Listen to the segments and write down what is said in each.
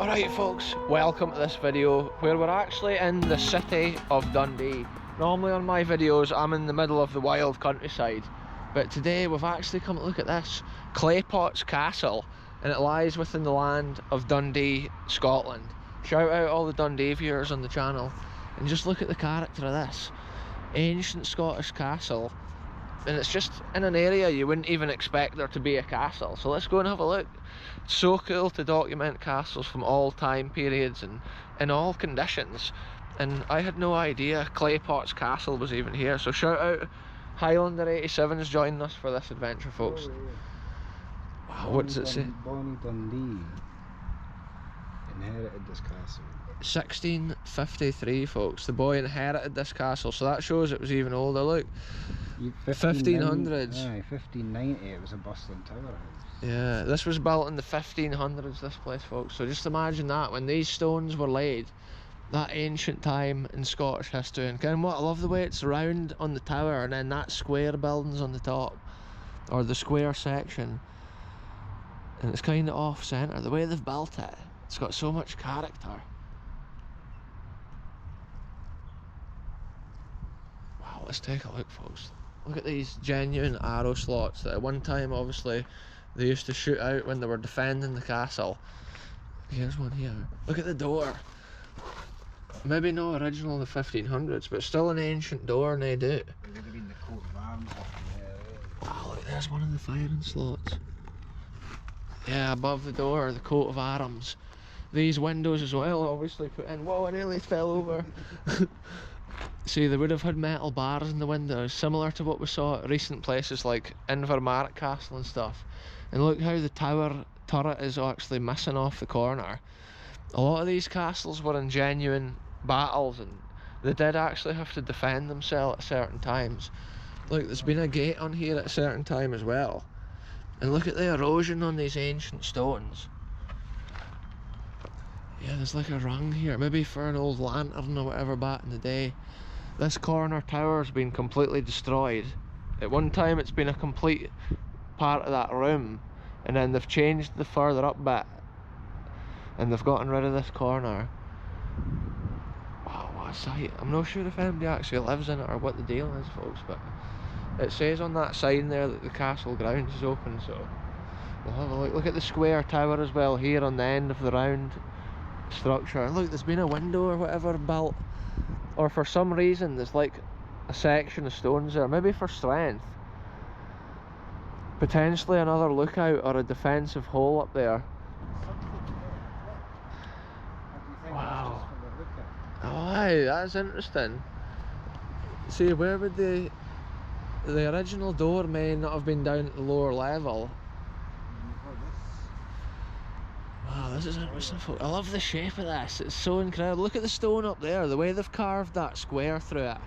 Alright folks, welcome to this video where we're actually in the city of Dundee. Normally on my videos I'm in the middle of the wild countryside, but today we've actually come to look at this Claypotts Castle, and it lies within the land of Dundee, Scotland. Shout out all the Dundee viewers on the channel, and just look at the character of this ancient Scottish castle, and it's just in an area you wouldn't even expect there to be a castle. So let's go and have a look. It's so cool to document castles from all time periods and in all conditions, and I had no idea Claypotts Castle was even here. So shout out Highlander 87's joining us for this adventure, folks. Wow, what does it say? Bonnie Dundee inherited this castle. 1653, folks. The boy inherited this castle, so that shows it was even older. Look, 1500's. Aye, 1590 it was a bustling tower house. Yeah, this was built in the 1500's, this place, folks. So just imagine that, when these stones were laid, that ancient time in Scottish history. And kind of what I love, the way it's round on the tower and then that square building's on the top, or the square section, and it's kind of off centre. The way they've built it, it's got so much character. Wow, let's take a look, folks. Look at these genuine arrow slots that at one time obviously they used to shoot out when they were defending the castle. Here's one here. Look at the door. Maybe no original in the 1500's, but still an ancient door, and they do. It would have been the coat of arms up there. Wow, look, there's one of the firing slots. Yeah, above the door, the coat of arms. These windows as well, obviously put in. Whoa, I nearly fell over. See, they would have had metal bars in the windows, similar to what we saw at recent places like Invermark Castle and stuff. And look how the tower turret is actually missing off the corner. A lot of these castles were in genuine battles, and they did actually have to defend themselves at certain times. Look, there's been a gate on here at a certain time as well. And look at the erosion on these ancient stones. Yeah, there's like a rung here, maybe for an old lantern or whatever back in the day. This corner tower's been completely destroyed. At one time it's been a complete part of that room, and then they've changed the further up bit and they've gotten rid of this corner. Wow, what a sight. I'm not sure if anybody actually lives in it or what the deal is, folks, but it says on that sign there that the castle grounds is open, so we'll have a look. Look at the square tower as well here on the end of the round structure. Look, there's been a window or whatever built, or for some reason there's like a section of stones there, maybe for strength. Potentially another lookout or a defensive hole up there. Wow. Oh aye, that's interesting. See, where would the original door may not have been down at the lower level. Wow, this is interesting, folks. I love the shape of this, it's so incredible. Look at the stone up there, the way they've carved that square through it.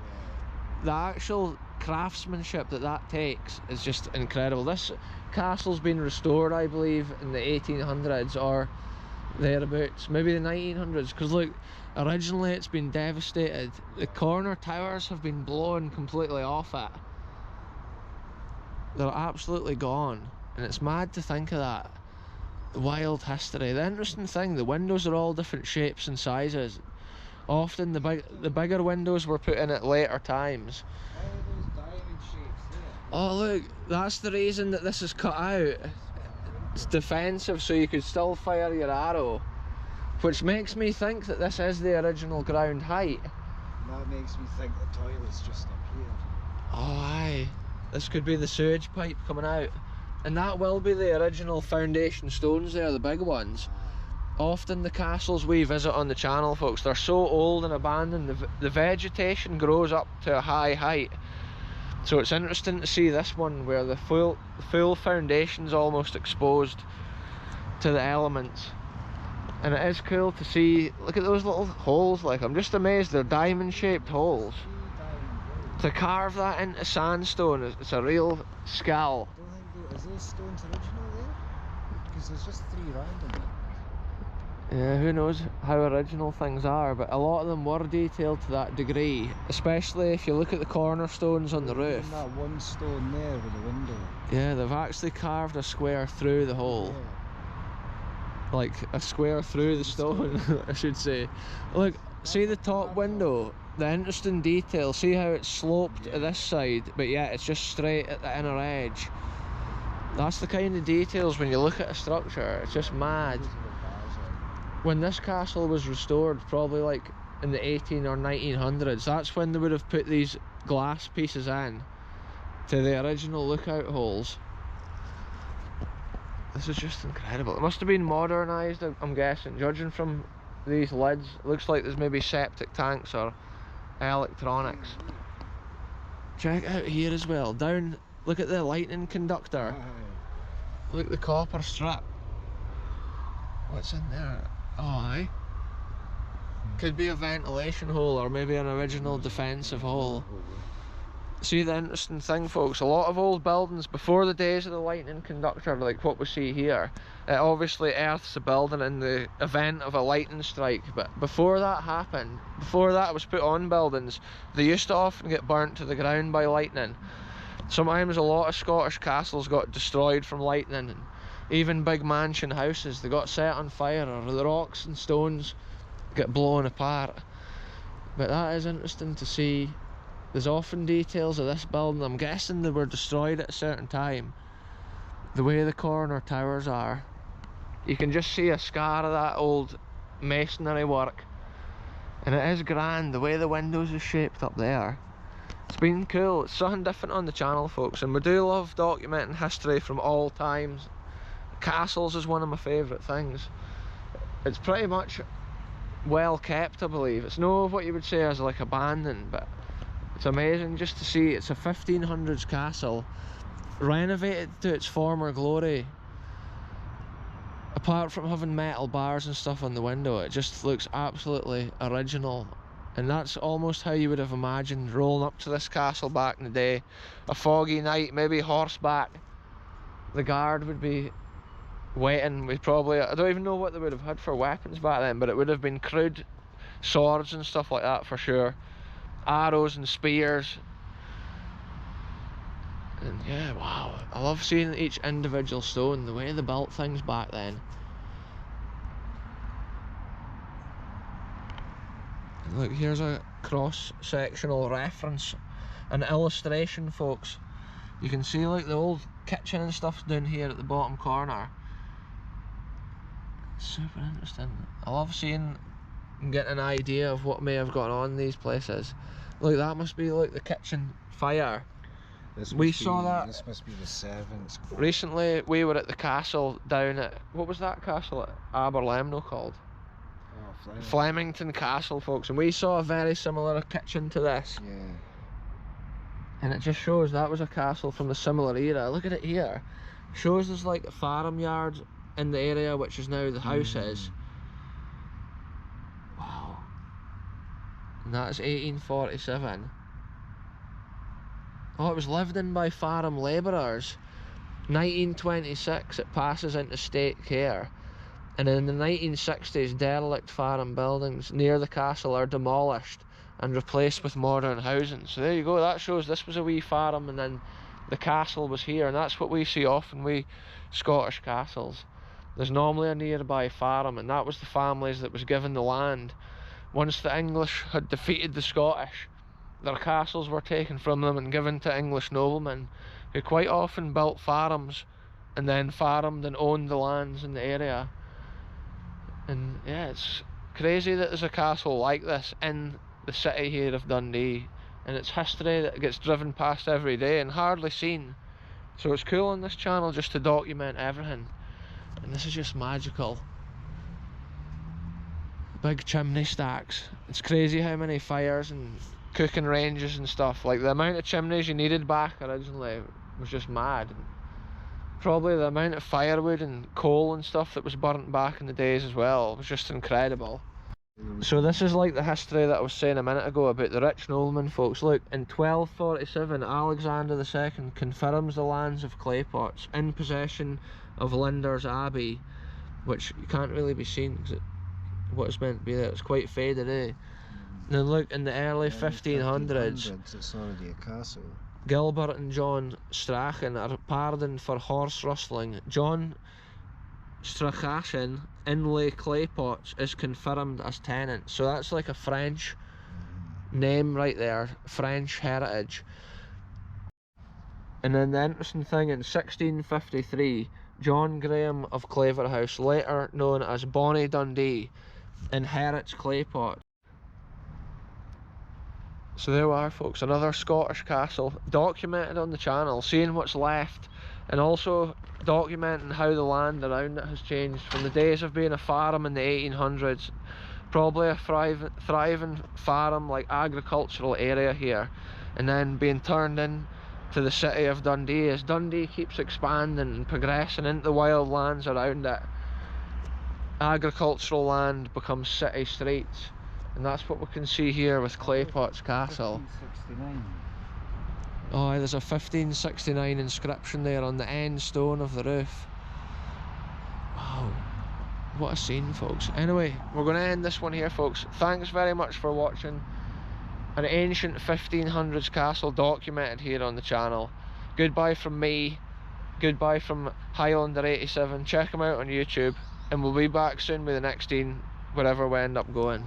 The actual craftsmanship that takes is just incredible. This castle's been restored, I believe, in the 1800's or thereabouts, maybe the 1900's, because look, originally it's been devastated. The corner towers have been blown completely off it. They're absolutely gone, and it's mad to think of that. Wild history. The interesting thing, the windows are all different shapes and sizes. Often the bigger windows were put in at later times. Why are those diamond shapes there? Oh look, that's the reason that this is cut out. It's defensive, so you could still fire your arrow, which makes me think that this is the original ground height. That makes me think the toilet's just up here. Oh aye, this could be the sewage pipe coming out. And that will be the original foundation stones there, the big ones. Often the castles we visit on the channel, folks, they're so old and abandoned, the vegetation grows up to a high height. So it's interesting to see this one where the full foundation's almost exposed to the elements. And it is cool to see, look at those little holes, like, I'm just amazed, they're diamond shaped holes. To carve that into sandstone, it's a real skill. Is those stones original there? Because there's just 3 random ones. Yeah, who knows how original things are, but a lot of them were detailed to that degree, especially if you look at the cornerstones on the roof. And that one stone there with the window. Yeah, they've actually carved a square through the hole. Yeah. like a square through the stone, I should say. Look, see the top window, the interesting detail, see how it's sloped at this side, but yeah, it's just straight at the inner edge. That's the kind of details when you look at a structure, it's just mad. When this castle was restored, probably like in the 18 or 1900s, that's when they would have put these glass pieces in to the original lookout holes. This is just incredible. It must have been modernised, I'm guessing, judging from these lids. It looks like there's maybe septic tanks or electronics. Check out here as well, down, look at the lightning conductor. Look at the copper strip. What's in there? Oh aye. Could be a ventilation hole or maybe an original defensive hole. See, the interesting thing, folks, a lot of old buildings before the days of the lightning conductor, like what we see here, it obviously earths a building in the event of a lightning strike, but before that happened, before that was put on buildings, they used to often get burnt to the ground by lightning. Sometimes a lot of Scottish castles got destroyed from lightning, and even big mansion houses, they got set on fire, or the rocks and stones get blown apart. But that is interesting to see. There's often details of this building. I'm guessing they were destroyed at a certain time. The way the corner towers are, you can just see a scar of that old masonry work, and it is grand the way the windows are shaped up there. It's been cool. It's something different on the channel, folks, and we do love documenting history from all times. Castles is one of my favourite things. It's pretty much well kept, I believe. It's no what you would say as like abandoned, but it's amazing just to see. It's a 1500s castle, renovated to its former glory. Apart from having metal bars and stuff on the window, it just looks absolutely original. And that's almost how you would have imagined rolling up to this castle back in the day. A foggy night, maybe horseback. The guard would be waiting. We probably, I don't even know what they would have had for weapons back then, but it would have been crude swords and stuff like that for sure. Arrows and spears. And yeah, wow, I love seeing each individual stone, the way they built things back then. And look, here's a cross-sectional reference, an illustration, folks. You can see like the old kitchen and stuff down here at the bottom corner. Super interesting. I love seeing and getting an idea of what may have gone on in these places. Look, that must be like the kitchen fire. We saw that. This must be the servants' quarters. Recently, we were at the castle down at, what was that castle at Aberlemno called? Oh, Flemington Castle, folks, and we saw a very similar kitchen to this. Yeah. And it just shows that was a castle from a similar era. Look at it here. Shows there's like a farm yard in the area, which is now the house is. Wow. And that is 1847. Oh, it was lived in by farm labourers. 1926 it passes into state care. And in the 1960s, derelict farm buildings near the castle are demolished and replaced with modern housing. So there you go, that shows this was a wee farm and then the castle was here, and that's what we see often, we Scottish castles. There's normally a nearby farm, and that was the families that was given the land. Once the English had defeated the Scottish, their castles were taken from them and given to English noblemen, who quite often built farms and then farmed and owned the lands in the area. And yeah, it's crazy that there's a castle like this in the city here of Dundee, and it's history that gets driven past every day and hardly seen. So it's cool on this channel just to document everything, and this is just magical. Big chimney stacks. It's crazy how many fires and cooking ranges and stuff, like the amount of chimneys you needed back originally was just mad. And probably the amount of firewood and coal and stuff that was burnt back in the days as well was just incredible. So this is like the history that I was saying a minute ago about the rich noblemen, folks. Look, in 1247 Alexander II confirms the lands of Claypotts in possession of Linders Abbey, which you can't really be seen because what it's meant to be there, it's quite faded, eh? And then look, in the early 1500s, it's already a castle. Gilbert and John Strachan are pardoned for horse rustling. John Strachan Inlay Claypotts is confirmed as tenant. So that's like a French name right there, French heritage. And then the interesting thing, in 1653, John Graham of Claverhouse, later known as Bonnie Dundee, inherits Claypotts. So there we are, folks, another Scottish castle documented on the channel, seeing what's left, and also documenting how the land around it has changed from the days of being a farm in the 1800s, probably a thriving farm like agricultural area here, and then being turned in to the city of Dundee as Dundee keeps expanding and progressing into the wild lands around it. Agricultural land becomes city streets, and that's what we can see here with Claypotts Castle. 1569. Oh, there's a 1569 inscription there on the end stone of the roof. Wow, what a scene, folks. Anyway, we're going to end this one here, folks. Thanks very much for watching an ancient 1500s castle documented here on the channel. Goodbye from me, goodbye from Highlander87. Check him out on YouTube, and we'll be back soon with the next scene wherever we end up going.